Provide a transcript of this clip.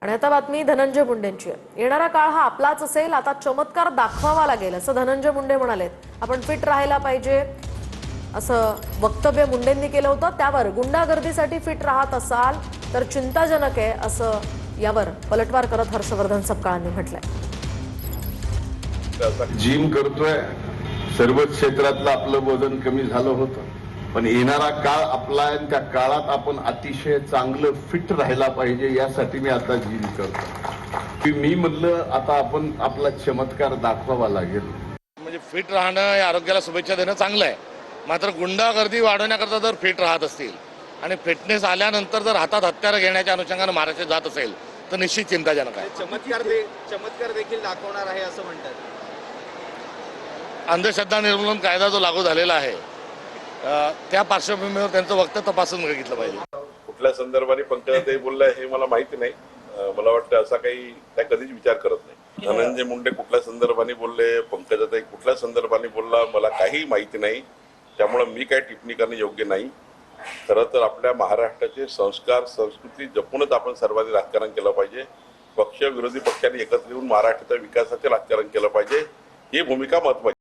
आणि आता बातमी धनंजय मुंडेंची आहे। येणारा काळ हा आपलाच असेल, आता चमत्कार दाखवावा लागेल असं धनंजय मुंडे म्हणालेत। आपण फिट राहायला पाहिजे असं वक्तव्य मुंडेंनी केलं होतं। त्यावर गुंडागर्दीसाठी फिट राहत असाल तर चिंताजनक आहे असं यावर पलटवार करत हर्षवर्धन सपकाळांनी म्हटलंय। जिम करतोय, सर्व क्षेत्रातलं आपलं वजन कमी झालं होतं, पण येणारा काळ आपला आहे, त्या काळात आपण अतिशय चांगलं फिट राहायला पाहिजे यासाठी मी आता जिम करतो। मी म्हणलं आता आपण आपला चमत्कार दाखवावा लागेल। म्हणजे फिट राहणं या आरोग्याला शुभेच्छा देणं चांगलं आहे, मात्र गुंडागर्दी वाढवण्याकरता जर फिट राहत असतील आणि फिटनेस आल्यानंतर जर हातात हत्यारं घेण्याच्या अनुषंगाने महाराष्ट्र जात असेल तर निश्चित चिंताजनक आहे। चमत्कार देखील दाखवणार आहे असं म्हणतात। अंधश्रद्धा निर्मूलन कायदा जो लागू झालेला आहे त्या पार्श्वभूमीवर त्यांचं वक्तव्य तपासून बघितलं पाहिजे। कुठल्या संदर्भाने पंकजाताई बोलल्या हे मला माहिती नाही। मला वाटतं असा काही त्या कधीच विचार करत नाही। धनंजय मुंडे कुठल्या संदर्भाने बोलले, पंकजाताई कुठल्या संदर्भाने बोलला, मला काही माहिती नाही। त्यामुळे मी काही टिप्पणी करणे योग्य नाही। खरं तर आपल्या महाराष्ट्राचे संस्कार संस्कृती जपूनच आपण सर्वांनी राजकारण केलं पाहिजे। पक्ष विरोधी पक्षांनी एकत्र येऊन महाराष्ट्राच्या विकासाचे राजकारण केलं पाहिजे, ही भूमिका महत्त्वाची।